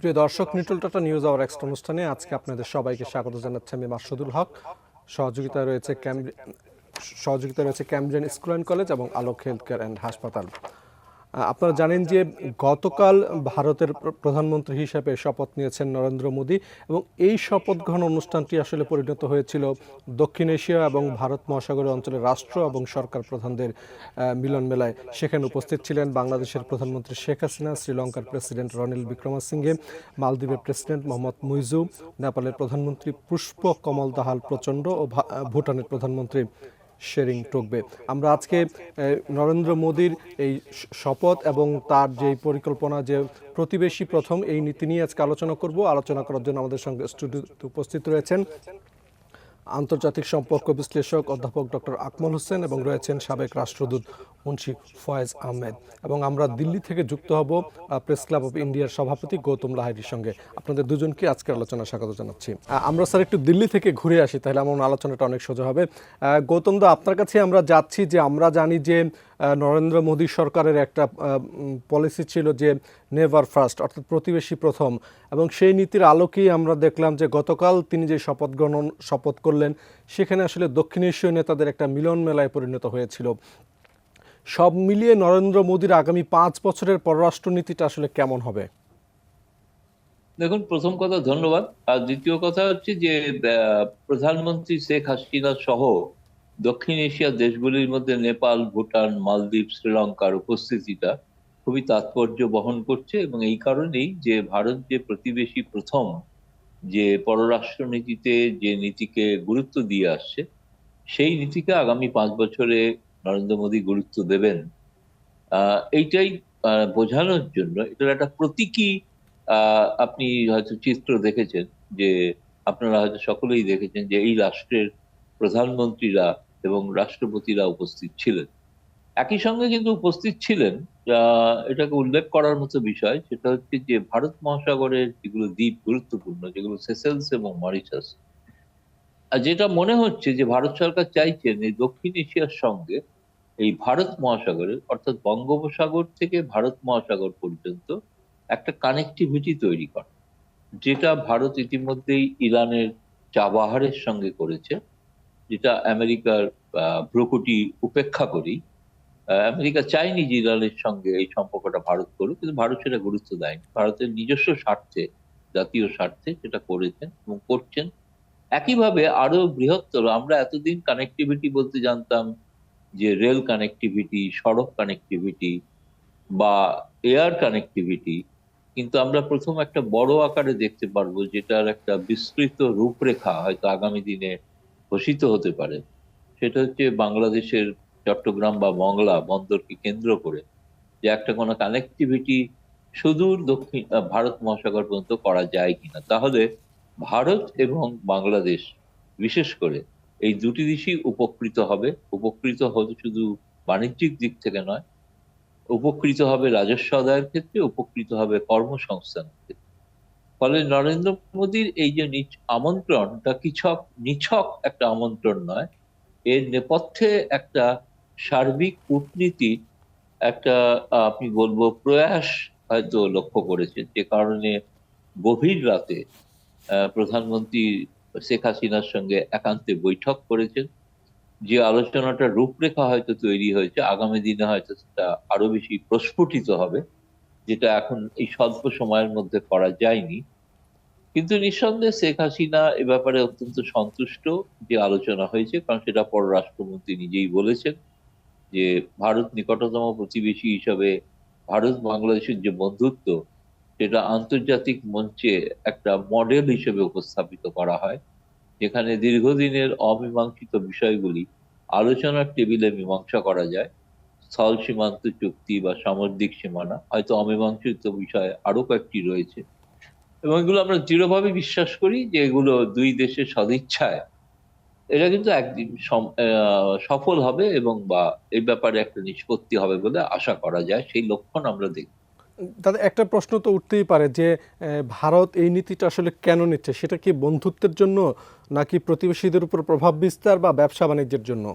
প্রিয় দর্শক, নিউট্রাল টাটা নিউজ আওয়ার এক্সট্রা অনুষ্ঠানে আজকে আপনাদের সবাইকে স্বাগত জানাচ্ছি আমি মাসুদুল হক। সহযোগিতায় রয়েছে ক্যামব্রিয়ান স্কুল অ্যান্ড কলেজ এবং আলোক হেলথ কেয়ার অ্যান্ড হাসপাতাল। আপনারা জানেন যে গতকাল ভারতের প্রধানমন্ত্রী হিসেবে শপথ নিয়েছেন নরেন্দ্র মোদী এবং এই শপথ গ্রহণ অনুষ্ঠানটি আসলে পরিণত হয়েছিল দক্ষিণ এশিয়া এবং ভারত মহাসাগরীয় অঞ্চলের রাষ্ট্র এবং সরকার প্রধানদের মিলন মেলায়। সেখানে উপস্থিত ছিলেন বাংলাদেশের প্রধানমন্ত্রী শেখ হাসিনা, শ্রীলঙ্কার প্রেসিডেন্ট রনিল বিক্রমসিঙ্ঘে, মালদ্বীপের প্রেসিডেন্ট মোহাম্মদ মুইজু, নেপালের প্রধানমন্ত্রী পুষ্প কমল দাহাল প্রচণ্ড ও ভুটানের প্রধানমন্ত্রী শেরিং টোকবে। আমরা আজকে নরেন্দ্র মোদীর এই শপথ এবং তার যে পরিকল্পনা, যে প্রতিবেশী প্রথম, এই নীতি নিয়ে আজকে আলোচনা করব। আলোচনা করার জন্য আমাদের সঙ্গে স্টুডিওতে উপস্থিত রয়েছেন আন্তর্জাতিক সম্পর্ক বিশ্লেষক অধ্যাপক ডক্টর আকমল হোসেন এবং রয়েছেন সাবেক রাষ্ট্রদূত মুন্সি ফয়েজ আহমেদ। এবং আমরা দিল্লি থেকে যুক্ত হব প্রেস ক্লাব অফ ইন্ডিয়ার সভাপতি গৌতম লাহিড়ির সঙ্গে। আপনাদের দুজনকে আজকের আলোচনা স্বাগত জানাচ্ছি। আমরা স্যার একটু দিল্লি থেকে ঘুরে আসি, তাহলে আমার আলোচনাটা অনেক সোজা হবে। গৌতম দা, আপনার কাছে আমরা যাচ্ছি যে আমরা জানি যে নরেন্দ্র মোদী সরকারের একটা পলিসি ছিল যে নেভার ফার্স্ট, অর্থাৎ প্রতিবেশী প্রথম, এবং সেই নীতির আলোকেই আমরা দেখলাম যে গতকাল তিনি যে শপথ করলেন সেখানে আসলে দক্ষিণ এশীয় নেতাদের একটা মিলন মেলায় পরিণত হয়েছিল। সব মিলিয়ে নরেন্দ্র মোদীর আগামী 5 বছরের পররাষ্ট্রনীতিটা আসলে কেমন হবে? দেখুন, প্রথম কথা ধন্যবাদ। আর দ্বিতীয় কথা হচ্ছে যে প্রধানমন্ত্রী শেখ হাসিনা সহ দক্ষিণ এশিয়ার দেশগুলির মধ্যে নেপাল, ভুটান, মালদ্বীপ, শ্রীলঙ্কার উপস্থিতিটা খুবই তাৎপর্য বহন করছে, এবং এই কারণেই যে ভারত যে প্রতিবেশী প্রথম যে পররাষ্ট্রনীতিতে যে নীতিকে গুরুত্ব দিয়ে আসছে, সেই নীতিকে আগামী 5 বছরে নরেন্দ্র মোদী গুরুত্ব দেবেন। এইটাই বোঝানোর জন্য এটার একটা প্রতীকী আপনি হয়তো চিত্র দেখেছেন, যে আপনারা হয়তো সকলেই দেখেছেন যে এই রাষ্ট্রের প্রধানমন্ত্রীরা এবং রাষ্ট্রপতিরা উপস্থিত ছিলেন। একই সঙ্গে কিন্তু উপস্থিত ছিলেন, এটাকে উল্লেখ করার মতো বিষয়, সেটা হচ্ছে যে ভারত মহাসাগরের যেগুলো দ্বীপ গুরুত্বপূর্ণ, যেগুলো সেসেলস এবং মরিশাস, আর যেটা মনে হচ্ছে যে ভারত সরকার চাইছেন এই দক্ষিণ এশিয়ার সঙ্গে এই ভারত মহাসাগরের, অর্থাৎ বঙ্গোপসাগর থেকে ভারত মহাসাগর পর্যন্ত একটা কানেক্টিভিটি তৈরি করা, যেটা ভারত ইতিমধ্যেই ইরানের চাবাহারের সঙ্গে করেছে, যেটা আমেরিকার ভ্রুকুটি উপেক্ষা করেই। আমেরিকা চায়নি যে ইরানের সঙ্গে এই সম্পর্কটা ভারত করুক, কিন্তু ভারত সেটা গুরুত্ব দেয়নি। ভারতের নিজস্ব স্বার্থে, জাতীয় স্বার্থে সেটা করেছেন এবং করছেন। একইভাবে আরো বৃহত্তর, আমরা এতদিন কানেক্টিভিটি বলতে জানতাম যে রেল কানেক্টিভিটি, সড়ক কানেক্টিভিটি বা এয়ার কানেক্টিভিটি, কিন্তু আমরা প্রথম একটা বড় আকারে দেখতে পারবো, যেটার একটা বিস্তৃত রূপরেখা হয়তো আগামী দিনে ঘোষিত হতে পারে। সেটা হচ্ছে বাংলাদেশের চট্টগ্রাম বা মংলা বন্দরকে কেন্দ্র করে যে একটা কোনো কানেক্টিভিটি সুদূর দক্ষিণ ভারত মহাসাগর পর্যন্ত করা যায় কিনা। তাহলে ভারত এবং বাংলাদেশ বিশেষ করে এই দুটি দেশই উপকৃত হবে। উপকৃত হবে শুধু বাণিজ্যিক দিক থেকে নয়, উপকৃত হবে রাজস্ব আদায়ের ক্ষেত্রে, উপকৃত হবে কর্মসংস্থানের ক্ষেত্রে। ফলে নরেন্দ্র মোদীর এই যে আমন্ত্রণটা নিছক একটা আমন্ত্রণ নয়, এর নেপথ্যে একটা সার্বিক কূটনীতির একটা আপনি বলবো প্রয়াস হয়তো লক্ষ্য করেছেন, যে কারণে গভীর রাতে প্রধানমন্ত্রী শেখ হাসিনার সঙ্গে একান্তে বৈঠক করেছেন। যে আলোচনাটা রূপরেখা হয়তো তৈরি হয়েছে, আগামী দিনে হয়তো সেটা আরো বেশি প্রস্ফুটিত হবে, যেটা এখন এই স্বল্প সময়ের মধ্যে করা যায়নি। কিন্তু নিঃসন্দেহে শেখ হাসিনা এ ব্যাপারে অত্যন্ত সন্তুষ্ট যে আলোচনা হয়েছে, কারণ সেটা পররাষ্ট্রমন্ত্রী নিজেই বলেছেন যে ভারত নিকটতম প্রতিবেশী হিসাবে ভারত বাংলাদেশের যে বন্ধুত্ব, সেটা আন্তর্জাতিক মঞ্চে একটা মডেল হিসেবে উপস্থাপিত করা হয়, যেখানে দীর্ঘদিনের অমীমাংসিত বিষয়গুলি আলোচনার টেবিলে মীমাংসা করা যায়। স্থল সীমান্ত চুক্তি বা সামুদ্রিক সীমানা, হয়তো অমীমাংসিত বিষয় আরো কয়েকটি রয়েছে, এবং এগুলো আমরা দৃঢ়ভাবে বিশ্বাস করি যে এগুলো দুই দেশের সদিচ্ছায় এটা কিন্তু একদিন সফল হবে, এবং বা এই ব্যাপারে একটা নিষ্পত্তি হবে বলে আশা করা যায়। সেই লক্ষণ আমরা দেখি। তাদের একটা প্রশ্ন তো উঠতেই পারে যে ভারত এই নীতিটা আসলে কেন নিচ্ছে? সেটা কি বন্ধুত্বের জন্য, নাকি প্রতিবেশীদের উপর প্রভাব বিস্তার বা ব্যবসা বাণিজ্যের জন্য?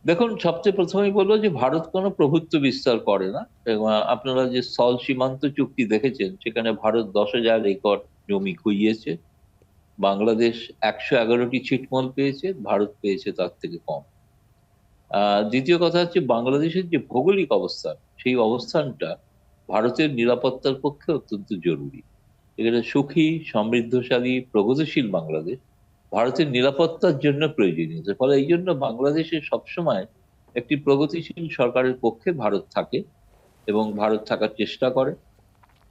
দেখুন, সবচেয়ে প্রথমেই বলবো যে ভারত কোনো প্রভুত্ব বিস্তার করে না। এবং আপনারা যে স্থল সীমান্ত চুক্তি দেখেছেন, সেখানে ভারত 10,000 একর জমি খুইয়েছে। বাংলাদেশ 111টি ছিটমহল পেয়েছে, ভারত পেয়েছে তার থেকে কম। দ্বিতীয় কথা হচ্ছে, বাংলাদেশের যে ভৌগোলিক অবস্থান, সেই অবস্থানটা ভারতের নিরাপত্তার পক্ষে অত্যন্ত জরুরি। এখানে সুখী, সমৃদ্ধশালী, প্রগতিশীল বাংলাদেশ ভারতের নিরাপত্তার জন্য প্রয়োজনীয়। ফলে এই জন্য বাংলাদেশে সবসময় একটি প্রগতিশীল সরকারের পক্ষে ভারত থাকে এবং ভারত থাকার চেষ্টা করে।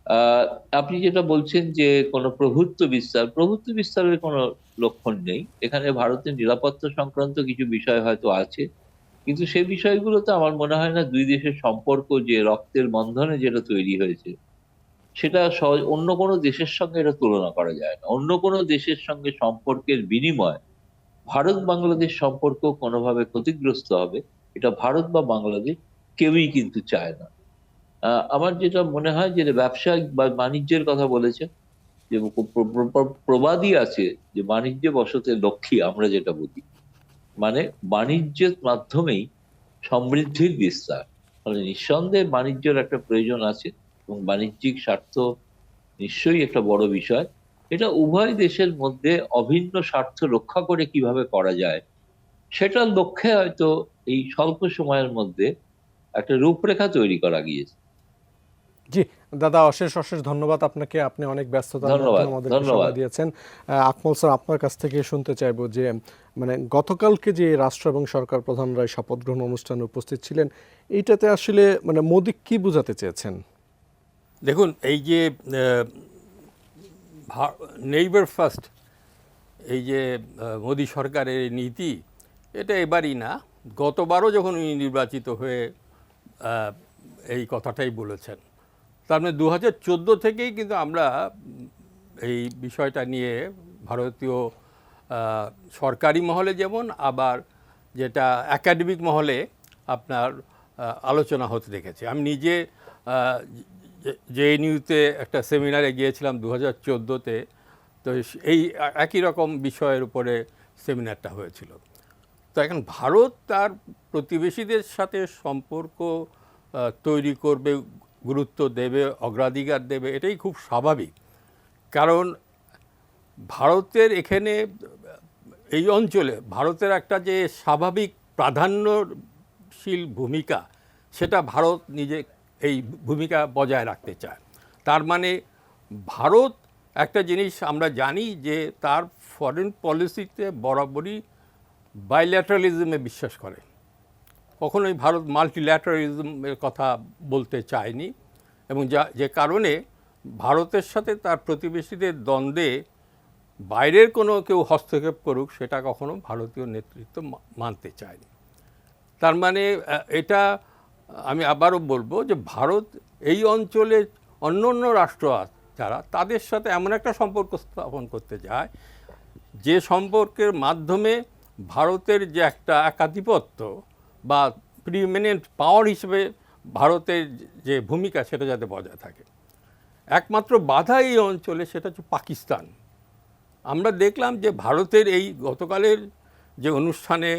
আহ আপনি যেটা বলছেন যে কোনো প্রভুত্ব বিস্তারের কোনো লক্ষণ নেই এখানে। ভারতের নিরাপত্তা সংক্রান্ত কিছু বিষয় হয়তো আছে, কিন্তু সেই বিষয়গুলোতে আমার মনে হয় না দুই দেশের সম্পর্ক যে রক্তের বন্ধনে যেটা তৈরি হয়েছে, সেটা সহজ অন্য কোনো দেশের সঙ্গে এটা তুলনা করা যায় না। অন্য কোনো দেশের সঙ্গে সম্পর্কের বিনিময় ভারত বাংলাদেশ সম্পর্ক কোনোভাবে ক্ষতিগ্রস্ত হবে, এটা ভারত বা বাংলাদেশ কেউই কিন্তু চায় না। আমার যেটা মনে হয় যে ব্যবসায়িক বা বাণিজ্যের কথা বলেছেন, যে প্রবাদই আছে যে বাণিজ্যে বসতে লক্ষ্মী, আমরা যেটা বুঝি মানে বাণিজ্যের মাধ্যমেই সমৃদ্ধির বিস্তার। ফলে নিঃসন্দেহে বাণিজ্যের একটা প্রয়োজন আছে এবং বাণিজ্যিক স্বার্থ নিশ্চয়ই একটা বড় বিষয়। এটা উভয় দেশের মধ্যে অভিন্ন স্বার্থ রক্ষা করে কিভাবে করা যায়, সেটার লক্ষ্যে হয়তো এই স্বল্প সময়ের মধ্যে একটা রূপরেখা তৈরি করা গিয়েছে। জি দাদা, অশেষ অশেষ ধন্যবাদ আপনাকে। আপনি অনেক ব্যস্ততার মধ্যে ধন্যবাদ, আমাদেরকে ধন্যবাদ। সময় দিয়েছেন। আকমল স্যার, আপনার কাছ থেকে শুনতে চাইবো যে মানে গতকালকে যে রাষ্ট্র এবং সরকার প্রধানরা এই শপথ গ্রহণ অনুষ্ঠানে উপস্থিত ছিলেন, এইটাতে আসলে মানে মোদি কি বোঝাতে চেয়েছেন? দেখুন, এই যে নেইবার ফার্স্ট, এই যে মোদি সরকারের নীতি, এটা এবারই না, গতবারও যখন উনি নির্বাচিত হয়ে এই কথাটাই বলেছেন। তার মানে 2014 থেকেই কিন্তু আমরা এই বিষয়টা নিয়ে ভারতীয় সরকারি মহলে যেমন, আবার যেটা একাডেমিক মহলে আপনার আলোচনা হতে দেখেছি। আমি নিজে জেএনইউতে একটা সেমিনারে গিয়েছিলাম 2014-তে, তো এই একই রকম বিষয়ের উপরে সেমিনারটা হয়েছিল। তো এখন ভারত তার প্রতিবেশীদের সাথে সম্পর্ক তৈরি করবে, গুরুত্ব দেবে, অগ্রাধিকার দেবে, এটাই খুব স্বাভাবিক। কারণ ভারতের এখানে এই অঞ্চলে ভারতের একটা যে স্বাভাবিক প্রাধান্যশীল ভূমিকা, সেটা ভারত নিজে এই ভূমিকা বজায় রাখতে চায়। তার মানে ভারত একটা জিনিস আমরা জানি যে তার ফরেন পলিসিতে বরাবরই বাইল্যাটারালিজমে বিশ্বাস করে। কখনোই ভারত মাল্টিল্যাটারালিজমের কথা বলতে চায়নি, এবং যে কারণে ভারতের সাথে তার প্রতিবেশীদের দ্বন্দ্বে বাইরের কোনো কেউ হস্তক্ষেপ করুক, সেটা কখনো ভারতীয় নেতৃত্ব মানতে চায়নি। তার মানে এটা আমি আবারও বলবো যে ভারত এই অঞ্চলে অন্য অন্য রাষ্ট্র যারা, তাদের সাথে এমন একটা সম্পর্ক স্থাপন করতে চায় যে সম্পর্কের মাধ্যমে ভারতের যে একটা একাধিপত্য বা প্রিমিনেন্ট পাওয়ার হিসেবে ভারতের যে ভূমিকা, সেটা যাতে বজায় থাকে। একমাত্র বাধা এই অঞ্চলে সেটা হচ্ছে পাকিস্তান। আমরা দেখলাম যে ভারতের এই গতকালের যে অনুষ্ঠানে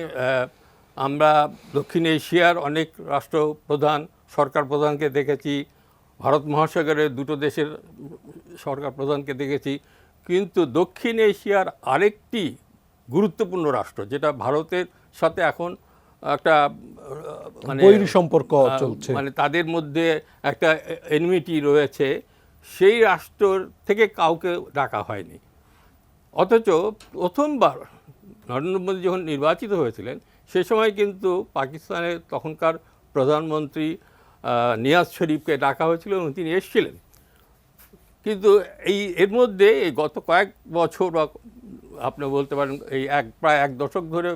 আমরা দক্ষিণ এশিয়ার অনেক রাষ্ট্রপ্রধান, সরকার প্রধানকে দেখেছি, ভারত মহাসাগরের দুটো দেশের সরকার প্রধানকে দেখেছি, কিন্তু দক্ষিণ এশিয়ার আরেকটি গুরুত্বপূর্ণ রাষ্ট্র, যেটা ভারতের সাথে এখন একটা মানে বৈরী সম্পর্ক চলছে, মানে তাদের মধ্যে একটা এনিমিটি রয়েছে, সেই রাষ্ট্র থেকে কাউকে ডাকা হয়নি। অথচ প্রথমবার নরেন্দ্র মোদী যখন নির্বাচিত হয়েছিলেন, সে সময় কিন্তু পাকিস্তানের তখনকার প্রধানমন্ত্রী নিয়াজ শরীফকে ডাকা হয়েছিল এবং তিনি এসেছিলেন। কিন্তু এর মধ্যে এই গত কয়েক বছর বা আপনি বলতে পারেন এই প্রায় এক দশক ধরে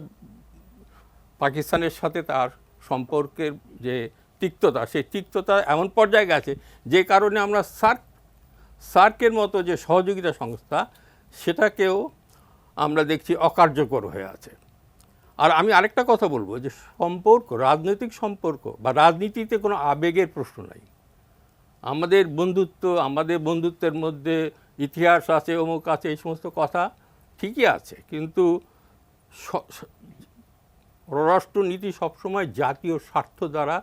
পাকিস্তানের সাথে তার সম্পর্কের যে তিক্ততা, সেই তিক্ততা এমন পর্যায়ে গেছে যে কারণে আমরা সার্কের মতো যে সহযোগিতা সংস্থা, সেটাকেও আমরা দেখছি অকার্যকর হয়ে আছে। আর আমি আরেকটা কথা বলবো যে সম্পর্ক, রাজনৈতিক সম্পর্ক বা রাজনীতিতে কোনো আবেগের প্রশ্ন নাই। আমাদের বন্ধুত্বের মধ্যে ইতিহাস আছে, অমুক আছে, এই সমস্ত কথা ঠিকই আছে, কিন্তু পররাষ্ট্রনীতি সবসময় জাতীয় স্বার্থ দ্বারা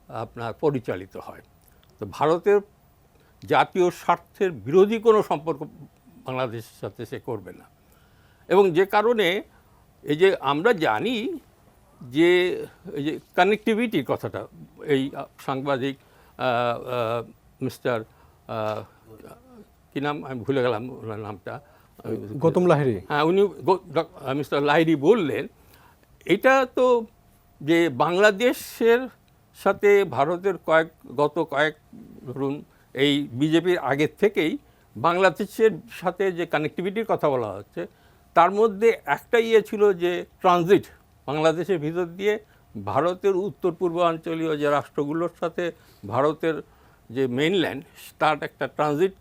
আপনার পরিচালিত হয়। তো ভারতের জাতীয় স্বার্থের বিরোধী কোনো সম্পর্ক বাংলাদেশের সাথে সে করবে না। এবং যে কারণে এই যে আমরা জানি যে এই যে কানেক্টিভিটির কথাটা এই সাংবাদিক মিস্টার কি নাম আমি ভুলে গেলাম ওনার নামটা, গৌতম লাহিড়ী, হ্যাঁ উনি মিস্টার লাহিড়ী বললেন, এটা তো যে বাংলাদেশের সাথে ভারতের গত কয়েক ধরুন এই বিজেপির আগের থেকেই বাংলাদেশের সাথে যে কানেক্টিভিটির কথা বলা হচ্ছে, তার মধ্যে একটা ছিল যে ট্রানজিট, বাংলাদেশের ভিতর দিয়ে ভারতের উত্তর পূর্বাঞ্চলীয় যে রাষ্ট্রগুলোর সাথে ভারতের যে মেইনল্যান্ড, তার একটা ট্রানজিট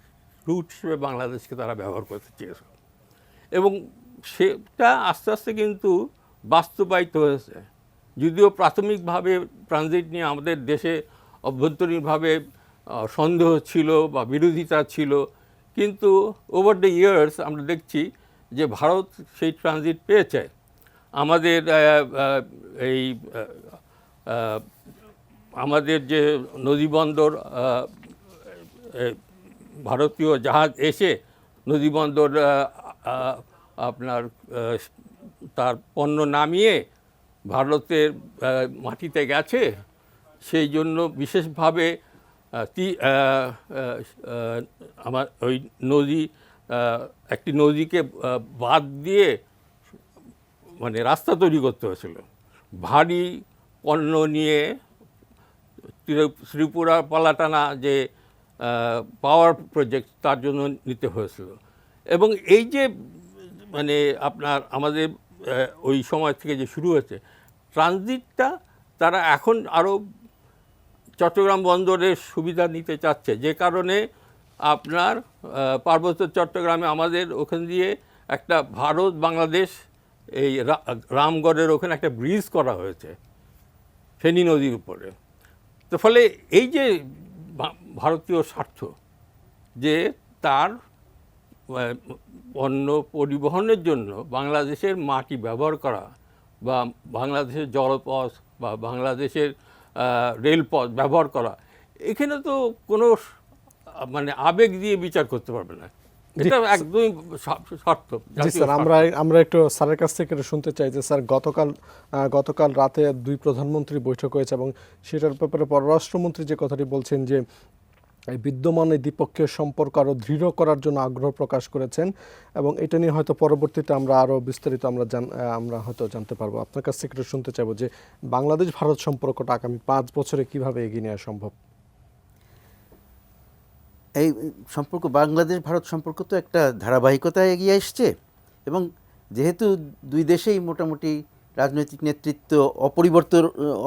রুট হিসেবে বাংলাদেশকে তারা ব্যবহার করতে চেয়েছিল। এবং সেটা আস্তে আস্তে কিন্তু বাস্তবায়িত হয়েছে। যদিও প্রাথমিকভাবে ট্রানজিট নিয়ে আমাদের দেশে অভ্যন্তরীণভাবে সন্দেহ ছিল বা বিরোধিতা ছিল, কিন্তু ওভার দ্য ইয়ার্স আমরা দেখছি যে ভারত সেই ট্রানজিট পেয়েছে। আমাদের আমাদের যে নদীবন্দর, ভারতীয় জাহাজ এসে নদীবন্দর আপনার তার পণ্য নামিয়ে ভারতের মাটিতে গেছে, সেই জন্য বিশেষভাবে আমার ওই নদী একটি নদীকে বাদ দিয়ে মানে রাস্তা তৈরি করতে হয়েছিল। ভারী পণ্য নিয়ে ত্রিপুরা পালাটানা যে পাওয়ার প্রজেক্ট, তার জন্য নিতে হয়েছিল। এবং এই যে মানে আপনার আমাদের ওই সময় থেকে যে শুরু হয়েছে ট্রানজিটটা, তারা এখন আরও চট্টগ্রাম বন্দরের সুবিধা নিতে চাচ্ছে, যে কারণে আপনার পার্বত্য চট্টগ্রামে আমাদের ওখান দিয়ে একটা ভারত বাংলাদেশ এই রামগড়ের ওখানে একটা ব্রিজ করা হয়েছে ফেনী নদীর উপরে। তো ফলে এই যে ভারতীয় স্বার্থ যে তার পণ্য পরিবহনের জন্য বাংলাদেশের মাটি ব্যবহার করা বা বাংলাদেশের জলপথ বা বাংলাদেশের রেলপথ ব্যবহার করা, এখানে তো কোনো মানে আবেগ দিয়ে বিচার করতে পারবে না, এটা একদমই স্বার্থ। জি স্যার, আমরা একটু স্যারের কাছ থেকে শুনতে চাই যে স্যার গতকাল রাতে দুই প্রধানমন্ত্রী বৈঠক হয়েছে এবং সেটার ব্যাপারে পররাষ্ট্রমন্ত্রী যে কথাটি বলছেন যে এই বিদ্যমান এই দ্বিপক্ষীয় সম্পর্ক আরও দৃঢ় করার জন্য আগ্রহ প্রকাশ করেছেন, এবং এটা নিয়ে হয়তো পরবর্তীতে আমরা আরও বিস্তারিত আমরা হয়তো জানতে পারবো। আপনার কাছ থেকে একটু শুনতে চাইবো যে বাংলাদেশ ভারত সম্পর্কটা আগামী 5 বছরে কিভাবে এগিয়ে নেওয়া সম্ভব। এই সম্পর্ক, বাংলাদেশ ভারত সম্পর্ক তো একটা ধারাবাহিকতায় এগিয়ে এসছে, এবং যেহেতু দুই দেশেই মোটামুটি রাজনৈতিক নেতৃত্ব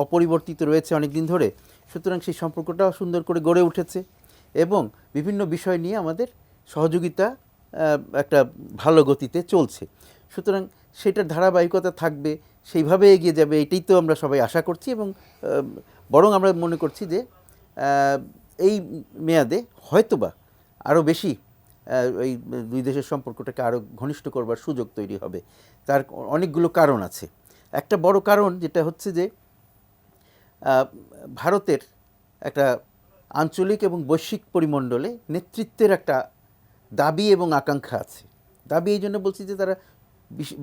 অপরিবর্তিত রয়েছে অনেক দিন ধরে, সুতরাং সেই সম্পর্কটাও সুন্দর করে গড়ে উঠেছে এবং বিভিন্ন বিষয় নিয়ে আমাদের সহযোগিতা একটা ভালো গতিতে চলছে। সুতরাং সেটার ধারাবাহিকতা থাকবে, সেইভাবে এগিয়ে যাবে, এটাই তো আমরা সবাই আশা করছি। এবং বরং আমরা মনে করছি যে এই মেয়াদে হয়তোবা আরও বেশি এই দুই দেশের সম্পর্কটাকে আরও ঘনিষ্ঠ করবার সুযোগ তৈরি হবে। তার অনেকগুলো কারণ আছে। একটা বড় কারণ যেটা হচ্ছে যে ভারতের একটা আঞ্চলিক এবং বৈশ্বিক পরিমণ্ডলে নেতৃত্বের একটা দাবি এবং আকাঙ্ক্ষা আছে। দাবি এই জন্য বলছি যে তারা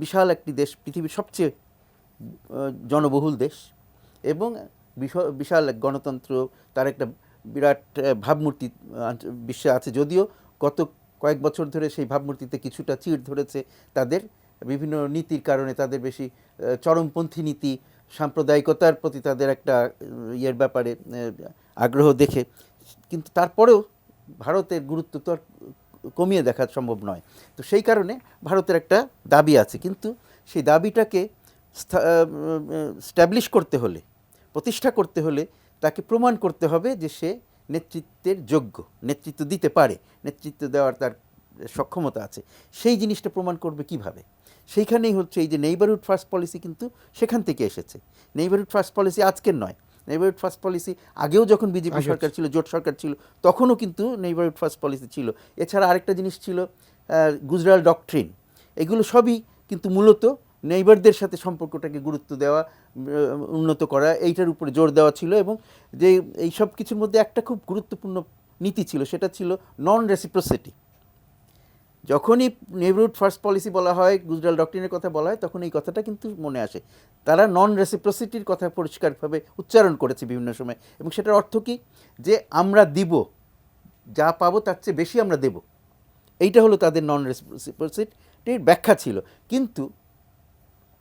বিশাল একটি দেশ, পৃথিবীর সবচেয়ে জনবহুল দেশ এবং বিশাল এক গণতন্ত্র, তার একটা বিরাট ভাবমূর্তি বিশ্বে আছে। যদিও গত কয়েক বছর ধরে সেই ভাবমূর্তিতে কিছুটা চিড় ধরেছে তাদের বিভিন্ন নীতির কারণে, তাদের বেশি চরমপন্থী নীতি, সাম্প্রদায়িকতার প্রতি তাদের একটা ইয়ের ব্যাপারে আগ্রহ দেখে, কিন্তু তারপরেও ভারতের গুরুত্ব তো আর কমিয়ে দেখা সম্ভব নয়। তো সেই কারণে ভারতের একটা দাবি আছে, কিন্তু সেই দাবিটাকে স্ট্যাবলিশ করতে হলে, প্রতিষ্ঠা করতে হলে তাকে প্রমাণ করতে হবে যে সে নেতৃত্বের যোগ্য, নেতৃত্ব দিতে পারে, নেতৃত্ব দেওয়ার তার সক্ষমতা আছে। সেই জিনিসটা প্রমাণ করবে কিভাবে? সেইখানেই হচ্ছে এই যে নেইবারহুড ফার্স্ট পলিসি, কিন্তু সেখান থেকে এসেছে। নেইবারহুড ফার্স্ট পলিসি আজকের নয়, নেইবারহুড ফার্স্ট পলিসি আগেও যখন বিজেপি সরকার ছিল, জোট সরকার ছিল, তখনও কিন্তু নেইবারহুড ফার্স্ট পলিসি ছিল। এছাড়া আরেকটা জিনিস ছিল গুজরাল ডকট্রিন। এগুলো সবই কিন্তু মূলত নেইবারদের সাথে সম্পর্কটাকে গুরুত্ব দেওয়া, উন্নত করা, এইটার উপরে জোর দেওয়া ছিল। এবং যে এই সব কিছুর মধ্যে একটা খুব গুরুত্বপূর্ণ নীতি ছিল, সেটা ছিল নন রেসিপ্রোসিটি। যখনই নেইবারহুড ফার্স্ট পলিসি বলা হয়, গুজরাল ডক্ট্রিনের কথা বলা হয়, তখন এই কথাটা কিন্তু মনে আসে। তারা নন রেসিপ্রোসিটির কথা পরিষ্কারভাবে উচ্চারণ করেছে বিভিন্ন সময়। এবং সেটার অর্থ কি, যে আমরা দিব, যা পাবো তার চেয়ে বেশি আমরা দেব। এইটা হলো তাদের নন রেসিপ্রোসিটির ব্যাখ্যা ছিল। কিন্তু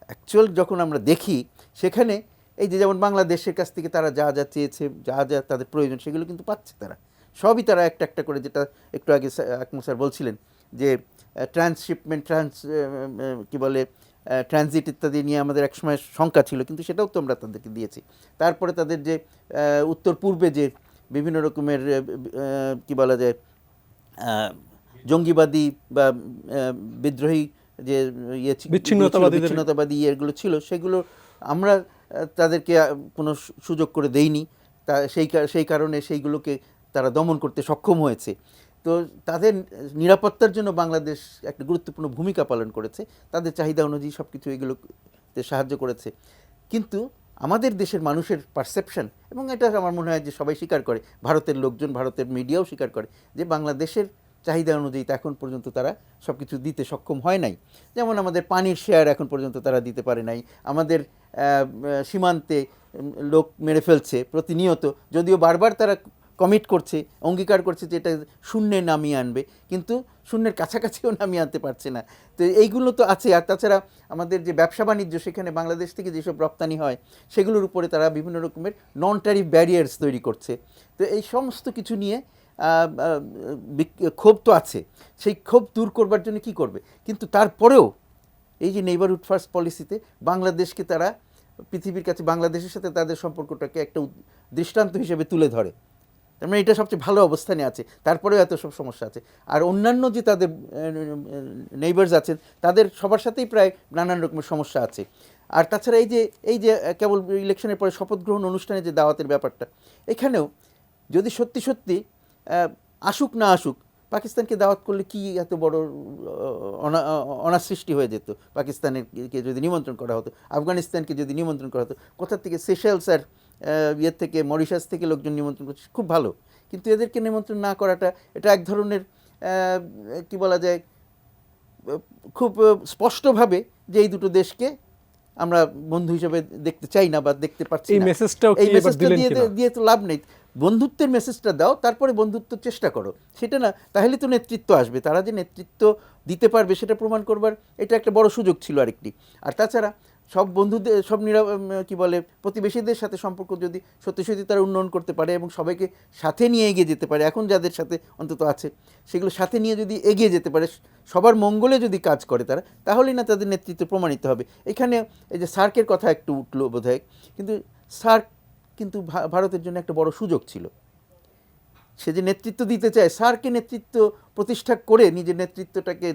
অ্যাকচুয়াল যখন আমরা দেখি, সেখানে এই যে যেমন বাংলাদেশের কাছ থেকে তারা যা যা চেয়েছে, যা যা তাদের প্রয়োজন, সেগুলো কিন্তু পাচ্ছে তারা। সবই তারা একটা একটা করে, যেটা একটু আগে আকমল স্যার বলছিলেন যে ট্রান্সশিপমেন্ট, কী বলে, ট্রানজিট ইত্যাদি নিয়ে আমাদের একসময় শঙ্কা ছিল, কিন্তু সেটাও তো আমরা তাদেরকে দিয়েছি। তারপরে তাদের যে উত্তর পূর্বে যে বিভিন্ন রকমের কী বলা যায়, জঙ্গিবাদী বা বিদ্রোহী যে বিচ্ছিন্নতাবাদী ইয়েগুলো ছিল, সেগুলো আমরা তাদেরকে কোনো সুযোগ করে দেইনি। তা সেই কারণে সেইগুলোকে তারা দমন করতে সক্ষম হয়েছে। তো তাদের নিরাপত্তার জন্য বাংলাদেশ একটা গুরুত্বপূর্ণ ভূমিকা পালন করেছে, তাদের চাহিদা অনুযায়ী সব কিছু এগুলোতে সাহায্য করেছে। কিন্তু আমাদের দেশের মানুষের পারসেপশন, এবং এটা আমার মনে হয় যে সবাই স্বীকার করে, ভারতের লোকজন, ভারতের মিডিয়াও স্বীকার করে, যে বাংলাদেশের চাহিদা অনুযায়ী এখন পর্যন্ত তারা সব কিছু দিতে সক্ষম হয় নাই। যেমন আমাদের পানির শেয়ার এখন পর্যন্ত তারা দিতে পারে নাই, আমাদের সীমান্তে লোক মেরে ফেলছে প্রতিনিয়ত, যদিও বারবার তারা কমিট করছে, অঙ্গীকার করছে যে এটা শূন্যে নামিয়ে আনবে, কিন্তু শূন্যের কাছাকাছিও নামিয়ে আনতে পারছে না। তো এইগুলো তো আছে। আর তাছাড়া আমাদের যে ব্যবসা বাণিজ্য, সেখানে বাংলাদেশ থেকে যেসব রপ্তানি হয়, সেগুলোর উপরে তারা বিভিন্ন রকমের নন ট্যারিফ ব্যারিয়ার্স তৈরি করছে। তো এই সমস্ত কিছু নিয়ে ক্ষোভ তো আছে। সেই ক্ষোভ দূর করবার জন্য কি করবে? কিন্তু তারপরেও এই যে নেইবারহুড ফার্স্ট পলিসিতে বাংলাদেশকে তারা পৃথিবীর কাছে, বাংলাদেশের সাথে তাদের সম্পর্কটাকে একটা দৃষ্টান্ত হিসেবে তুলে ধরে। তার মানে এটা সবচেয়ে ভালো অবস্থানে আছে, তারপরেও এত সব সমস্যা আছে। আর অন্যান্য যে তাদের নেইবার্স আছেন, তাদের সবার সাথেই প্রায় নানান রকমের সমস্যা আছে। আর তাছাড়া এই যে কেবল ইলেকশনের পরে শপথ গ্রহণ অনুষ্ঠানে যে দাওয়াতের ব্যাপারটা, এখানেও যদি সত্যি সত্যি আসুক না আসুক, পাকিস্তানকে দাওয়াত করলে কি এত বড় অনাসৃষ্টি হয়ে যেত? পাকিস্তানকে যদি নিমন্ত্রণ করা হতো, আফগানিস্তানকে যদি নিমন্ত্রণ করা হতো, কোথা থেকে সেশেলস আর ইয়ের থেকে, মরিশাস থেকে লোকজন নিমন্ত্রণ করছে, খুব ভালো। কিন্তু এদেরকে নিমন্ত্রণ না করাটা, এটা এক ধরনের কি বলা যায়, খুব স্পষ্টভাবে যে এই দুটো দেশকে আমরা বন্ধু হিসেবে দেখতে চাই না বা দেখতে পাচ্ছি না। এই মেসেজটা দিয়ে তো লাভ নেই। বন্ধুত্বের মেসেজটা দাও, তারপরে বন্ধুত্বের চেষ্টা করো, সেটা না, তাহলে তো নেতৃত্ব আসবে। তারা যে নেতৃত্ব দিতে পারবে সেটা প্রমাণ করবার এটা একটা বড় সুযোগ ছিল আরেকটি। আর তাছাড়া সব বন্ধুদের, সব কি বলে, প্রতিবেশীদের সাথে সম্পর্ক যদি সত্যি সত্যি তারা উন্নয়ন করতে পারে এবং সবাইকে সাথে নিয়ে এগিয়ে যেতে পারে, এখন যাদের সাথে অন্তত আছে সেগুলো সাথে নিয়ে যদি এগিয়ে যেতে পারে, সবার মঙ্গলে যদি কাজ করে তারা, তাহলেই না তাদের নেতৃত্ব প্রমাণিত হবে। এখানে এই যে সার্কের কথা একটু উঠলো বোধহয়, কিন্তু সার্ক কিন্তু ভারতের জন্য একটা বড় সুযোগ ছিল। সে যে নেতৃত্ব দিতে চায়, সার্কে নেতৃত্ব প্রতিষ্ঠা করে, নিজের নেতৃত্বটাকে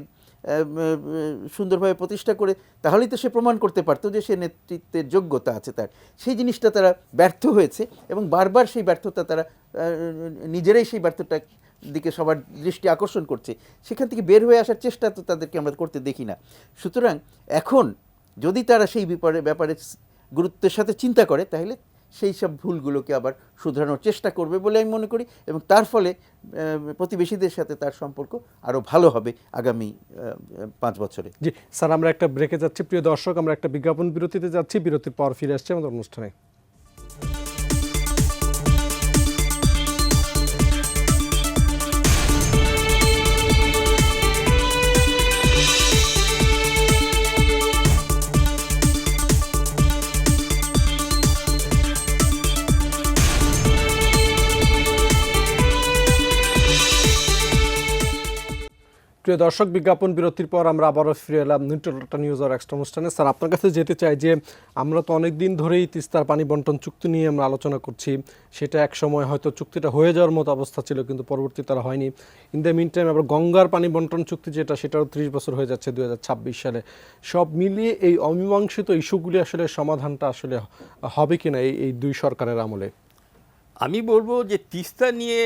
সুন্দরভাবে প্রতিষ্ঠা করে, তাহলেই তো সে প্রমাণ করতে পারতো যে সে নেতৃত্বের যোগ্যতা আছে তার। সেই জিনিসটা তারা ব্যর্থ হয়েছে, এবং বারবার সেই ব্যর্থতা তারা নিজেরাই সেই ব্যর্থতার দিকে সবার দৃষ্টি আকর্ষণ করছে। সেখান থেকে বের হয়ে আসার চেষ্টা তো তাদেরকে আমরা করতে দেখি না। সুতরাং এখন যদি তারা সেই ব্যাপারে গুরুত্বের সাথে চিন্তা করে, তাহলে সেই সব ভুলগুলোকে আবার শুধরানোর চেষ্টা করবে বলে আমি মনে করি, এবং তার ফলে প্রতিবেশীদের সাথে তার সম্পর্ক আরও ভালো হবে আগামী 5 বছরে। জি স্যার, আমরা একটা ব্রেকে যাচ্ছি। প্রিয় দর্শক, আমরা একটা বিজ্ঞাপন বিরতিতে যাচ্ছি। বিরতির পর ফিরে আসছে আমাদের অনুষ্ঠানে। প্রিয় দর্শক, বিজ্ঞাপন বিরতির পর আমরা আবারও ফিরে এলাম নিউট্রাল নিউজ আর এক্সট্রা অনুষ্ঠানে। স্যার, আপনার কাছে যেতে চাই যে আমরা তো অনেক দিন ধরেই তিস্তার পানি বন্টন চুক্তি নিয়ে আমরা আলোচনা করছি। সেটা এক সময় হয়তো চুক্তিটা হয়ে যাওয়ার মতো অবস্থা ছিল, কিন্তু পরবর্তী তারা হয়নি। ইন দ্য মিন টাইম আবার গঙ্গার পানি বন্টন চুক্তি যেটা, সেটাও 30 বছর হয়ে যাচ্ছে 2026 সালে। সব মিলিয়ে এই অমীমাংসিত ইস্যুগুলি আসলে সমাধানটা আসলে হবে কিনা এই দুই সরকারের আমলে? আমি বলবো যে তিস্তা নিয়ে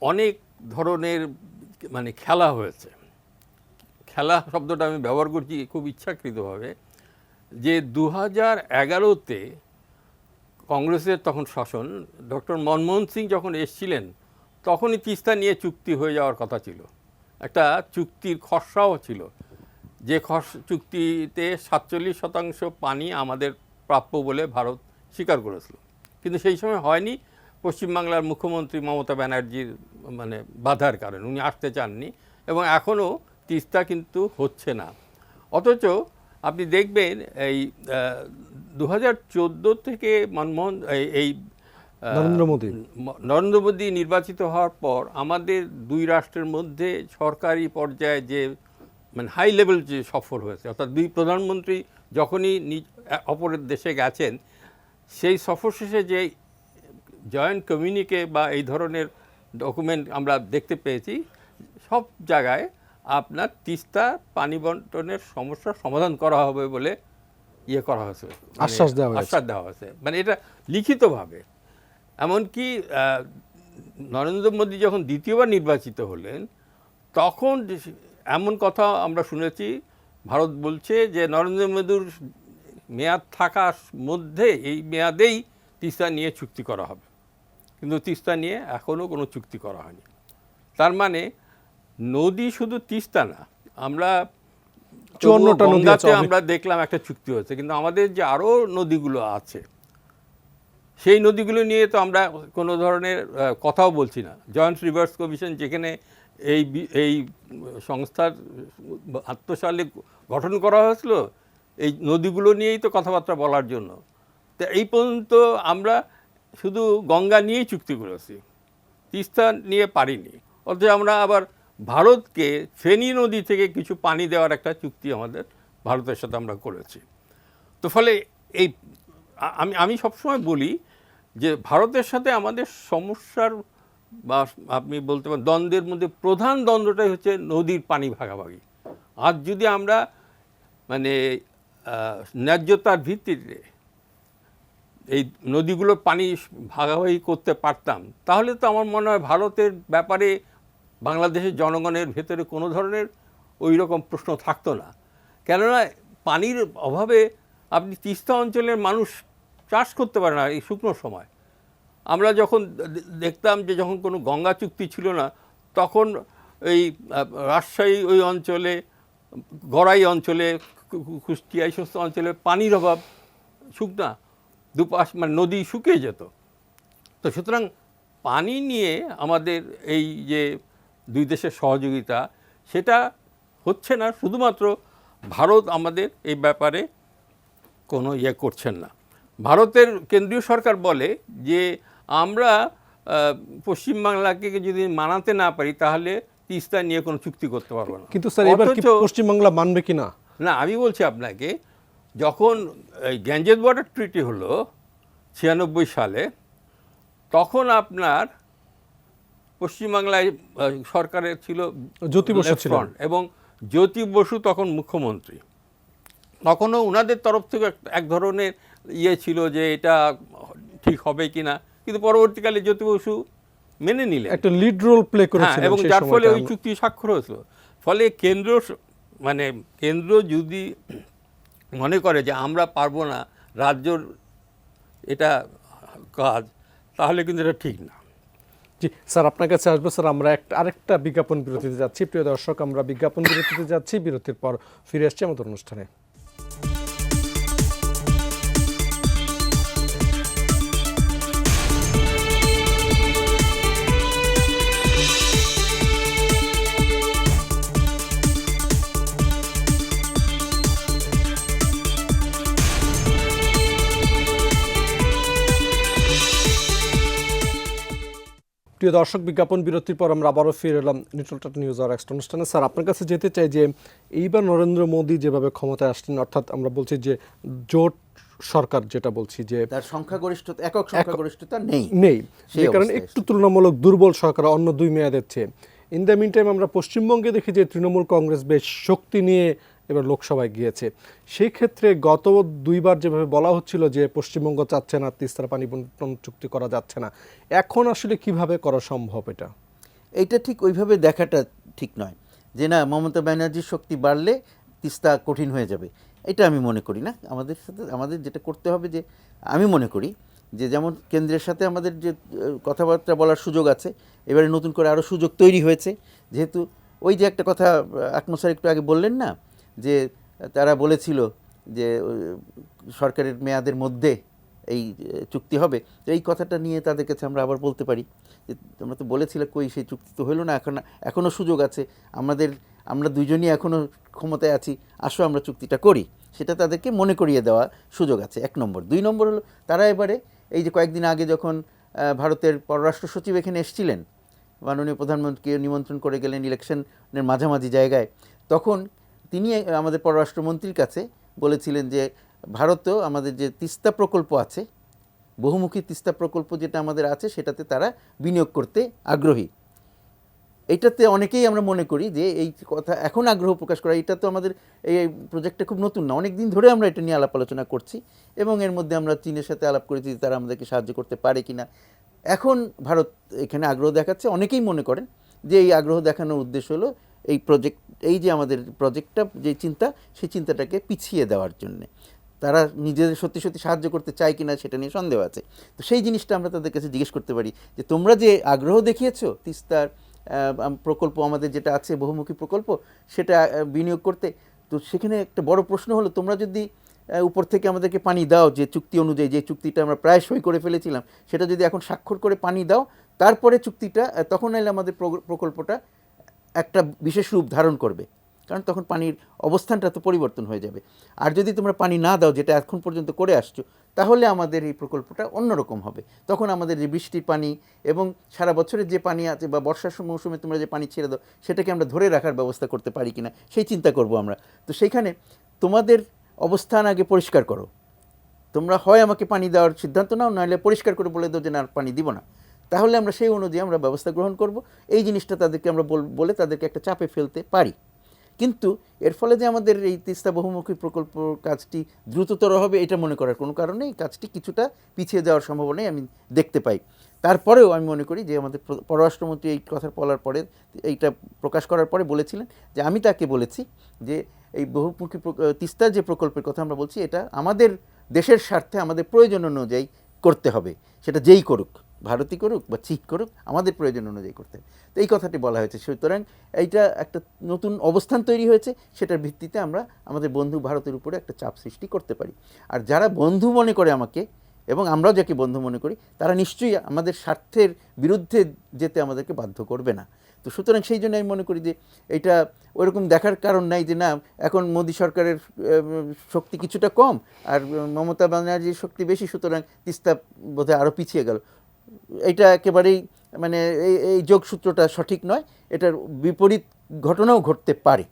অনেক ধরনের খেলা হয়েছে। খেলা শব্দটা আমি ব্যবহার করছি খুব ইচ্ছাকৃতভাবে, যে 2011-তে কংগ্রেসের তখন শাসন, ডক্টর মনমোহন সিং যখন এসছিলেন তখনই তিস্তা নিয়ে চুক্তি হয়ে যাওয়ার কথা ছিল, একটা চুক্তির খসড়াও ছিল, যে চুক্তিতে 47% পানি আমাদের প্রাপ্য বলে ভারত স্বীকার করেছিল, কিন্তু সেই সময় হয়নি। পশ্চিমবাংলার মুখ্যমন্ত্রী মমতা ব্যানার্জির মানে বাধার কারণে উনি আসতে চাননি, এবং এখনও তিস্তা কিন্তু হচ্ছে না। অথচ আপনি দেখবেন এই 2014 থেকে মনমোহন এই নরেন্দ্র মোদী নির্বাচিত হওয়ার পর আমাদের দুই রাষ্ট্রের মধ্যে সরকারি পর্যায়ে যে মানে হাই লেভেল যে সফর হয়েছে, অর্থাৎ দুই প্রধানমন্ত্রী যখনই অপরের দেশে গেছেন, সেই সফর শেষে যে জয়েন্ট কমিউনিকে বা এই ধরনের ডকুমেন্ট আমরা দেখতে পেয়েছি, সব জায়গায় আপনার তিস্তা পানি বন্টনের সমস্যার সমাধান করা হবে বলে করা হয়েছে, আশ্বাস দেওয়া হয়েছে, মানে এটা লিখিতভাবে। এমনকি নরেন্দ্র মোদী যখন দ্বিতীয়বার নির্বাচিত হলেন তখন এমন কথা আমরা শুনেছি, ভারত বলছে যে নরেন্দ্র মোদীর মেয়াদ থাকার মধ্যে এই মেয়াদেই তিস্তা নিয়ে চুক্তি করা হবে, কিন্তু তিস্তা নিয়ে এখনও কোনো চুক্তি করা হয়নি। তার মানে নদী শুধু তিস্তা না, আমরা 54টা গঙ্গাতে আমরা দেখলাম একটা চুক্তি হয়েছে, কিন্তু আমাদের যে আরও নদীগুলো আছে সেই নদীগুলো নিয়ে তো আমরা কোনো ধরনের কথাও বলছি না। জয়েন্ট রিভার্স কমিশন যেখানে এই সংস্থার 72 সালে গঠন করা হয়েছিল এই নদীগুলো নিয়েই তো কথাবার্তা বলার জন্য, তো এই পর্যন্ত আমরা শুধু গঙ্গা নিয়েই চুক্তি করেছি, তিস্তা নিয়ে পারিনি। অথচ আমরা আবার ভারতকে ফেনী নদী থেকে কিছু পানি দেওয়ার একটা চুক্তি আমাদের ভারতের সাথে আমরা করেছি। তো ফলে এই আমি সবসময় বলি যে ভারতের সাথে আমাদের সমস্যার বা আপনি বলতে পারেন দ্বন্দ্বের মধ্যে প্রধান দ্বন্দ্বটাই হচ্ছে নদীর পানি ভাগাভাগি। আজ যদি আমরা মানে ন্যায্যতার ভিত্তিতে এই নদীগুলোর পানি ভাগাভাগি করতে পারতাম, তাহলে তো আমার মনে হয় ভারতের ব্যাপারে বাংলাদেশের জনগণের ভেতরে কোনো ধরনের ওই রকম প্রশ্ন থাকতো না। কেননা পানির অভাবে আপনি তিস্তা অঞ্চলের মানুষ চাষ করতে পারে না এই শুকনোর সময়। আমরা যখন দেখতাম যে যখন কোনো গঙ্গা চুক্তি ছিল না, তখন এই রাজশাহী ওই অঞ্চলে, গড়াই অঞ্চলে, কুষ্টিয়া এই সমস্ত অঞ্চলে পানির অভাব, শুকনা দুপাশ মানে নদী শুকিয়ে যেত। তো সুতরাং পানি নিয়ে আমাদের এই যে দুই দেশের সহযোগিতা সেটা হচ্ছে না, শুধুমাত্র ভারত আমাদের এই ব্যাপারে কোনো করছেন না। ভারতের কেন্দ্রীয় সরকার বলে যে আমরা পশ্চিমবাংলাকে যদি মানাতে না পারি তাহলে তিস্তা নিয়ে কোনো চুক্তি করতে পারবো না। কিন্তু স্যার এবার কি পশ্চিমবাংলা মানবে কি না? না, আমি বলছি আপনাকে, যখন গ্যাঞ্জেস ওয়াটার ট্রিটি হলো 96 সালে, তখন আপনার পশ্চিমবাংলায় সরকারের ছিল জ্যোতি বসু ছিলেন এবং জ্যোতি বসু তখন মুখ্যমন্ত্রী। তখনও ওনাদের তরফ থেকে এক ধরনের ছিল যে এটা ঠিক হবে কিনা, কিন্তু পরবর্তীকালে জ্যোতি বসু মেনে নিলেন, একটা লিড রোল প্লে করেছিলেন এবং যার ফলে ওই চুক্তি স্বাক্ষর হয়েছিল। ফলে কেন্দ্র যদি মনে করে যে আমরা পারবো না, রাজ্যর এটা কাজ, তাহলে কিন্তু এটা ঠিক না। জি স্যার, আপনার কাছে আসবো। স্যার, আমরা আরেকটা বিজ্ঞাপন বিরতিতে যাচ্ছি। প্রিয় দর্শক, আমরা বিজ্ঞাপন বিরতিতে যাচ্ছি, বিরতির পর ফিরে আসছি আমাদের অনুষ্ঠানে। প্রিয় দর্শক, বিজ্ঞাপন বিরতির পর আমরা আবারও ফিরে এলাম নিউট্রাল টক নিউজ আর এক্সট্রা অনুষ্ঠানে। স্যার, আপনার কাছে যেতে চাই যে এইবার নরেন্দ্র মোদী যেভাবে ক্ষমতায় আসছেন, অর্থাৎ আমরা বলছি যে জোট সরকার, যেটা বলছি যে তার সংখ্যাগরিষ্ঠতা, একক সংখ্যাগরিষ্ঠতা নেই, যে কারণে একটু তুলনামূলক দুর্বল সরকার অন্য দুই মেয়াদের চেয়ে। ইন দ্য মিন টাইম আমরা পশ্চিমবঙ্গে দেখি যে তৃণমূল কংগ্রেস বেশ শক্তি নিয়ে এবার লোকসভায় গিয়েছে। সেই ক্ষেত্রে গত দুইবার যেভাবে বলা হচ্ছিল যে পশ্চিমবঙ্গ চাচ্ছে না, তিস্তার পানি বন্টন চুক্তি করা যাচ্ছে না, এখন আসলে কিভাবে করা সম্ভব? এটা ঠিক ওইভাবে দেখাটা ঠিক নয়। যে না মমতা ব্যানার্জির শক্তি বাড়লে তিস্তা কঠিন হয়ে যাবে, এটা আমি মনে করি না। আমাদের যেটা করতে হবে, যে আমি মনে করি যে যেমন কেন্দ্রের সাথে আমাদের যে কথাবার্তা বলার সুযোগ আছে, এবারে নতুন করে আরও সুযোগ তৈরি হয়েছে, যেহেতু ওই যে একটা কথা আকমল স্যার একটু আগে বললেন না, যে তারা বলেছিল যে সরকারের মেয়াদের মধ্যে এই চুক্তি হবে, তো এই কথাটা নিয়ে তাদের কাছে আমরা আবার বলতে পারি যে তোমরা তো বলেছিলে, কই সেই চুক্তি তো হলো না, এখনও সুযোগ আছে, আমরা দুজনই এখনও ক্ষমতায় আছি, আসো আমরা চুক্তিটা করি, সেটা তাদেরকে মনে করিয়ে দেওয়া সুযোগ আছে, 1 নম্বর। 2 নম্বর হলো তারা এবারে এই যে কয়েকদিন আগে যখন ভারতের পররাষ্ট্র সচিব এখানে এসেছিলেন, মাননীয় প্রধানমন্ত্রীকে নিমন্ত্রণ করে গেলেন ইলেকশনের মাঝামাঝি জায়গায়, তখন তিনি আমাদের পররাষ্ট্রমন্ত্রীর কাছে বলেছিলেন যে ভারতও আমাদের যে তিস্তা প্রকল্প আছে, বহুমুখী তিস্তা প্রকল্প যেটা আমাদের আছে, সেটাতে তারা বিনিয়োগ করতে আগ্রহী। এইটাতে অনেকেই আমরা মনে করি যে এই কথা এখন আগ্রহ প্রকাশ করা, এটা তো আমাদের এই প্রজেক্টটা খুব নতুন না, অনেক দিন ধরে আমরা এটা নিয়ে আলাপ আলোচনা করছি, এবং এর মধ্যে আমরা চীনের সাথে আলাপ করেছি যে তারা আমাদেরকে সাহায্য করতে পারে কিনা। এখন ভারত এখানে আগ্রহ দেখাচ্ছে, অনেকেই মনে করেন যে এই আগ্রহ দেখানোর উদ্দেশ্য হলো এই যে আমাদের প্রজেক্টটা যে চিন্তা, সেই চিন্তাটাকে পিছিয়ে দেওয়ার জন্যে। তারা নিজেদের সত্যি সত্যি সাহায্য করতে চায় কিনা সেটা নিয়ে সন্দেহ আছে। তো সেই জিনিসটা আমরা তাদের কাছে জিজ্ঞেস করতে পারি যে তোমরা যে আগ্রহ দেখিয়েছো তিস্তার প্রকল্প আমাদের যেটা আছে বহুমুখী প্রকল্প, সেটা বিনিয়োগ করতে, তো সেখানে একটা বড় প্রশ্ন হলো, তোমরা যদি উপর থেকে আমাদেরকে পানি দাও, যে চুক্তি অনুযায়ী, যে চুক্তিটা আমরা প্রায় সই করে ফেলেছিলাম, সেটা যদি এখন স্বাক্ষর করে পানি দাও, তারপরে চুক্তিটা তখন এলে আমাদের প্রকল্পটা একটা বিশেষ রূপ ধারণ করবে, কারণ তখন পানির অবস্থানটা তো পরিবর্তন হয়ে যাবে। আর যদি তোমরা পানি না দাও, যেটা এখন পর্যন্ত করে আসছো, তাহলে আমাদের এই প্রকল্পটা অন্যরকম হবে। তখন আমাদের যে বৃষ্টির পানি এবং সারা বছরের যে পানি আছে, বা বর্ষার মৌসুমে তোমরা যে পানি ছেড়ে দাও, সেটাকে আমরা ধরে রাখার ব্যবস্থা করতে পারি কিনা, সেই চিন্তা করব আমরা। তো সেইখানে তোমাদের অবস্থান আগে পরিষ্কার করো, তোমরা হয় আমাকে পানি দেওয়ার সিদ্ধান্ত নাও, নাহলে পরিষ্কার করে বলে দাও যে না, পানি দিব না, তাহলে আমরা সেই অনুযায়ী আমরা ব্যবস্থা গ্রহণ করব। এই জিনিসটা তাদেরকে আমরা বলে তাদেরকে একটা চাপে ফেলতে পারি। কিন্তু এর ফলে যে আমাদের এই তিস্তা বহুমুখী প্রকল্প কাজটি দ্রুততর হবে, এটা মনে করার কোনো কারণে এই কাজটি কিছুটা পিছিয়ে যাওয়ার সম্ভাবনাই আমি দেখতে পাই। তারপরেও আমি মনে করি যে আমাদের পররাষ্ট্রমন্ত্রী এই কথা বলার পরে, এইটা প্রকাশ করার পরে বলেছিলেন যে আমি তাকে বলেছি যে এই বহুমুখী তিস্তার যে প্রকল্পের কথা আমরা বলছি, এটা আমাদের দেশের স্বার্থে আমাদের প্রয়োজন অনুযায়ী করতে হবে, সেটা যেই করুক, ভারতই করুক বা চীন করুক, আমাদের প্রয়োজন অনুযায়ী করতে হবে। তো এই কথাটি বলা হয়েছে। সুতরাং এইটা একটা নতুন অবস্থান তৈরি হয়েছে, সেটার ভিত্তিতে আমরা আমাদের বন্ধু ভারতের উপরে একটা চাপ সৃষ্টি করতে পারি। আর যারা বন্ধু মনে করে আমাকে, এবং আমরাও যাকে বন্ধু মনে করি, তারা নিশ্চয়ই আমাদের স্বার্থের বিরুদ্ধে যেতে আমাদেরকে বাধ্য করবে না। তো সুতরাং সেই জন্য আমি মনে করি যে এটা ওইরকম দেখার কারণ নাই যে না, এখন মোদী সরকারের শক্তি কিছুটা কম আর মমতা ব্যানার্জির শক্তি বেশি, সুতরাং তিস্তা বোধহয় আরও পিছিয়ে গেল। এটা একেবারেই মানে এই যোগসূত্রটা সঠিক নয়, এটার বিপরীত ঘটনাও ঘটতে পারে।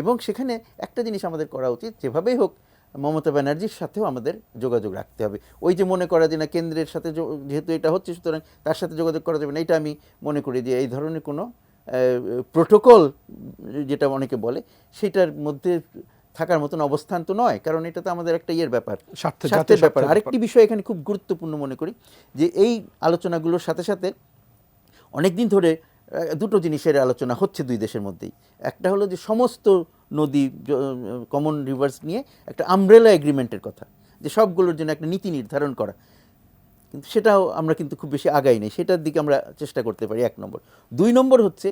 এবং সেখানে একটা জিনিস আমাদের করা উচিত, যেভাবেই হোক মমতা ব্যানার্জির সাথেও আমাদের যোগাযোগ রাখতে হবে। ওই যে মনে করা যে না, কেন্দ্রের সাথে যেহেতু এটা হচ্ছে, সুতরাং তার সাথে যোগাযোগ করা যাবে না, এটা আমি মনে করি যে এই ধরনের কোনো প্রোটোকল যেটা অনেকে বলে, সেটার মধ্যে থাকার মতন অবস্থান তো নয়, কারণ এটা তো আমাদের একটা ব্যাপার, স্বার্থের ব্যাপার। আরেকটি বিষয় এখানে খুব গুরুত্বপূর্ণ মনে করি, যে এই আলোচনাগুলোর সাথে সাথে অনেক দিন ধরে দুটো জিনিসের আলোচনা হচ্ছে দুই দেশের মধ্যেই। একটা হলো যে সমস্ত নদী, কমন রিভার্স নিয়ে একটা আমব্রেলা এগ্রিমেন্টের কথা, যে সবগুলোর জন্য একটা নীতি নির্ধারণ করা, কিন্তু সেটাও আমরা কিন্তু খুব বেশি আগাই নেই, সেটার দিকে আমরা চেষ্টা করতে পারি, 1 নম্বর। 2 নম্বর হচ্ছে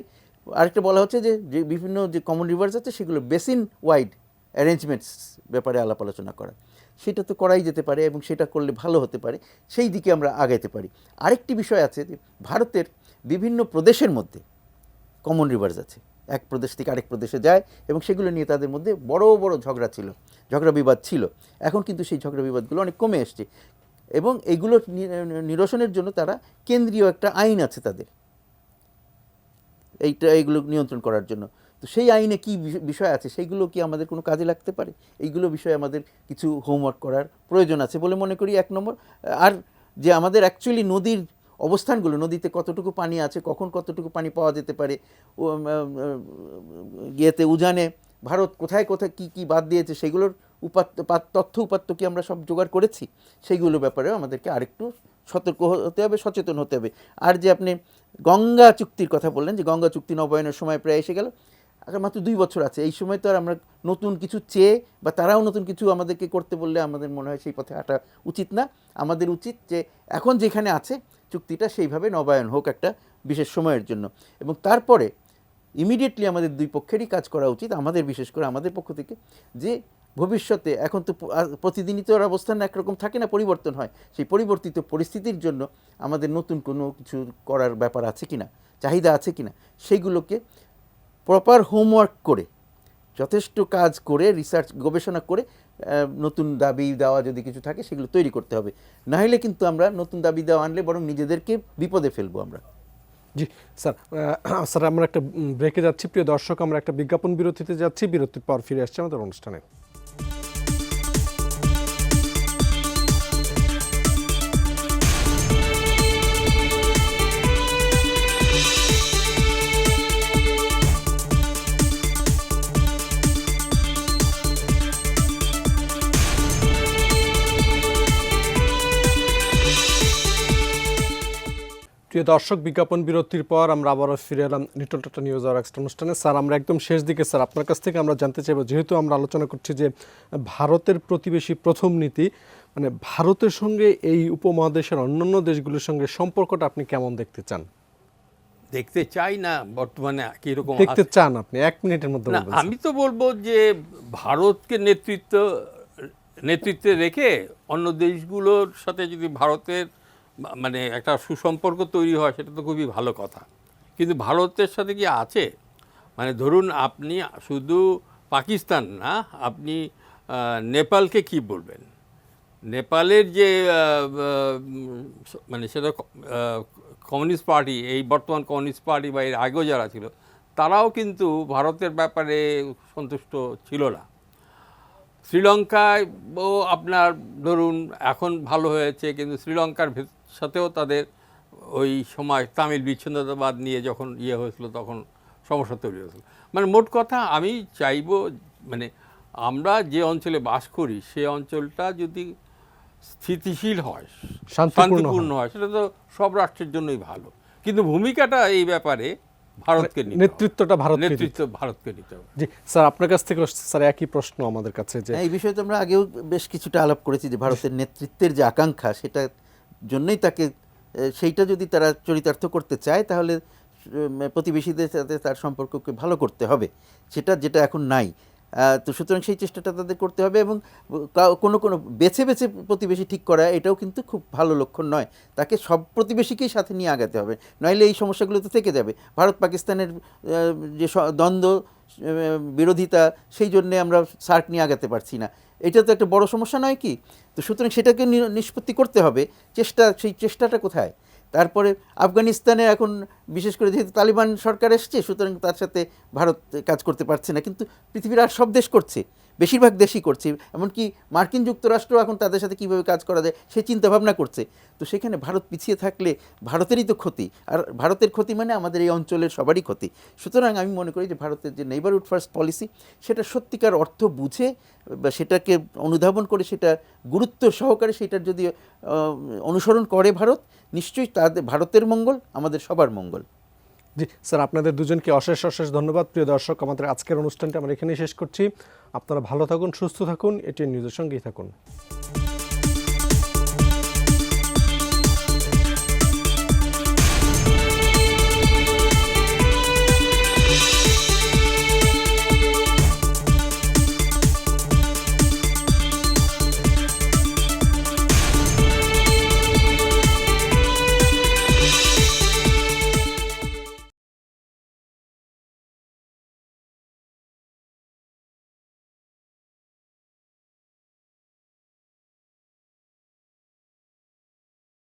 আরেকটা বলা হচ্ছে যে বিভিন্ন যে কমন রিভার্স আছে, সেগুলো বেসিন ওয়াইড অ্যারেঞ্জমেন্টস ব্যাপারে আলাপ আলোচনা করা, সেটা তো করাই যেতে পারে, এবং সেটা করলে ভালো হতে পারে, সেই দিকে আমরা আগাইতে পারি। আরেকটি বিষয় আছে যে ভারতের বিভিন্ন প্রদেশের মধ্যে কমন রিভার্স আছে, এক প্রদেশ থেকে আরেক প্রদেশে যায়, এবং সেগুলো নিয়ে তাদের মধ্যে বড় বড় ঝগড়া বিবাদ ছিল। এখন কিন্তু সেই ঝগড়া বিবাদগুলো অনেক কমে এসছে, এবং এইগুলো নিরসনের জন্য তারা কেন্দ্রীয় একটা আইন আছে তাদের, এইগুলো নিয়ন্ত্রণ করার জন্য। তো সেই আইনে কি বিষয় আছে, সেইগুলো কি আমাদের কোনো কাজে লাগতে পারে, এইগুলো বিষয়ে আমাদের কিছু হোমওয়ার্ক করার প্রয়োজন আছে বলে মনে করি, 1 নম্বর। আর যে আমাদের অ্যাকচুয়ালি নদীর অবস্থানগুলো, নদীতে কতটুকু পানি আছে, কখন কতটুকু পানি পাওয়া যেতে পারে, উজানে ভারত কোথায় কোথায় কী বাদ দিয়েছে, সেগুলোর তথ্য উপাত্ত কি আমরা সব জোগাড় করেছি, সেইগুলোর ব্যাপারেও আমাদেরকে আরেকটু সতর্ক হতে হবে, সচেতন হতে হবে। আর যে আপনি গঙ্গা চুক্তির কথা বললেন, যে গঙ্গা চুক্তি নবায়নের সময় প্রায় এসে গেল, আচ্ছা মাত্র 2 বছর আছে, এই সময় তো আর আমরা নতুন কিছু চেয়ে বা তারাও নতুন কিছু আমাদেরকে করতে বললে আমাদের মনে হয় সেই পথে হাঁটা উচিত না। আমাদের উচিত যে এখন যেখানে আছে চুক্তিটা সেইভাবে নবায়ন হোক একটা বিশেষ সময়ের জন্য, এবং তারপরে ইমিডিয়েটলি আমাদের দুই পক্ষেরই কাজ করা উচিত, আমাদের বিশেষ করে আমাদের পক্ষ থেকে, যে ভবিষ্যতে এখন তো প্রতিদিনই তো আর অবস্থান একরকম থাকে না, পরিবর্তন হয়, সেই পরিবর্তিত পরিস্থিতির জন্য আমাদের নতুন কোনো কিছু করার ব্যাপার আছে কিনা, চাহিদা আছে কিনা, সেইগুলোকে প্রপার হোমওয়ার্ক করে যথেষ্ট কাজ করে রিসার্চ গবেষণা করে নতুন দাবি দেওয়া যদি কিছু থাকে সেগুলো তৈরি করতে হবে। না হলে কিন্তু আমরা নতুন দাবি দেওয়া আনলে বরং নিজেদেরকে বিপদে ফেলবো আমরা। জি স্যার, স্যার আমরা একটা ব্রেকে যাচ্ছি। প্রিয় দর্শক, আমরা একটা বিজ্ঞাপন বিরতিতে যাচ্ছি, বিরতির পর ফিরে আসছি আমাদের অনুষ্ঠানে। প্রিয় দর্শক, বিজ্ঞাপন বিরতির পর আমরা আবারও ফিরে এলাম লিটল টাটা নিউজ আওয়ার এক্সট্রা অনুষ্ঠানে। স্যার, আমরা একদম শেষ দিকে, স্যার আপনার কাছ থেকে আমরা জানতে চাইব, যেহেতু আমরা আলোচনা করছি যে ভারতের প্রতিবেশী প্রথম নীতি, মানে ভারতের সঙ্গে এই উপমহাদেশের অন্যান্য দেশগুলোর সঙ্গে সম্পর্কটা আপনি কেমন দেখতে চান? দেখতে চাই না, বর্তমানে কীরকম দেখতে চান আপনি 1 মিনিটের মধ্যে না, বলবেন। আমি তো বলবো যে ভারতকে নেতৃত্বে রেখে অন্য দেশগুলোর সাথে যদি ভারতের মানে একটা সুসম্পর্ক তৈরি হয় সেটা তো খুবই ভালো কথা। কিন্তু ভারতের সাথে কি আছে, মানে ধরুন আপনি শুধু পাকিস্তান না, আপনি নেপালকে কি বলবেন? নেপালের যে মানে সেটা কমিউনিস্ট পার্টি, এই বর্তমান কমিউনিস্ট পার্টি বা এর আগেও যারা ছিল তারাও কিন্তু ভারতের ব্যাপারে সন্তুষ্ট ছিল না। শ্রীলঙ্কায় আপনার ধরুন এখন ভালো হয়েছে, কিন্তু শ্রীলঙ্কার সাথেও তাদের ওই সময় তামিল বিচ্ছিন্নতাবাদ নিয়ে যখন হয়েছিল তখন সমস্যা তৈরি হয়েছিল। মানে মোট কথা আমি চাইব, মানে আমরা যে অঞ্চলে বাস করি সে অঞ্চলটা যদি স্থিতিশীল হয়, শান্তিপূর্ণ হয়, সেটা তো সব রাষ্ট্রের জন্যই ভালো। কিন্তু ভূমিকাটা এই ব্যাপারে ভারতকে নিতে হবে, নেতৃত্বটা ভারতকে নিতে হবে। জি স্যার, আপনার কাছ থেকে স্যার একই প্রশ্ন আমাদের কাছে, যে এই বিষয়ে তো আমরা আগেও বেশ কিছুটা আলাপ করেছি যে ভারতের নেতৃত্বের যে আকাঙ্ক্ষা, সেটার জন্যই তাকে, সেইটা যদি তারা চরিতার্থ করতে চায় তাহলে প্রতিবেশীদের সাথে তার সম্পর্ককে ভালো করতে হবে, যেটা এখন নাই। তো সুতরাং সেই চেষ্টাটা তাদের করতে হবে, এবং কোনো বেছে বেছে প্রতিবেশী ঠিক করা এটাও কিন্তু খুব ভালো লক্ষণ নয়। তাকে সব প্রতিবেশীকেই সাথে নিয়ে আগাতে হবে, নইলে এই সমস্যাগুলো তো থেকে যাবে। ভারত পাকিস্তানের যে দ্বন্দ্ব, বিরোধিতা, সেই জন্যে আমরা সার্ক নিয়ে আগাতে পারছি না, এটা তো একটা বড় সমস্যা নয় কি? তো সুতরাং সেটাকে নিষ্পত্তি করতে হবে। সেই চেষ্টাটা কোথায়? তারপরে আফগানিস্তানে এখন বিশেষ করে যেহেতু তালিবান সরকার এসছে, সুতরাং তার সাথে ভারত কাজ করতে পারছে না, কিন্তু পৃথিবীর আর সব দেশ করছে, বেশিরভাগ দেশই করছে, এমনকি মার্কিন যুক্তরাষ্ট্র এখন তাদের সাথে কীভাবে কাজ করা যায় সেই চিন্তাভাবনা করছে। তো সেখানে ভারত পিছিয়ে থাকলে ভারতেরই তো ক্ষতি, আর ভারতের ক্ষতি মানে আমাদের এই অঞ্চলের সবারই ক্ষতি। সুতরাং আমি মনে করি যে ভারতের যে নেইবারহুড ফার্স্ট পলিসি, সেটা সত্যিকার অর্থ বুঝে বা সেটাকে অনুধাবন করে, সেটা গুরুত্ব সহকারে সেটার যদি অনুসরণ করে ভারত, নিশ্চয়ই তাদের ভারতের মঙ্গল, আমাদের সবার মঙ্গল। জি স্যার, আপনাদের দুজনকে অশেষ অশেষ ধন্যবাদ। প্রিয় দর্শক, আমাদের আজকের অনুষ্ঠানটা আমরা এখানেই শেষ করছি। আপনারা ভালো থাকুন, সুস্থ থাকুন, এটিএন নিউজের সঙ্গেই থাকুন।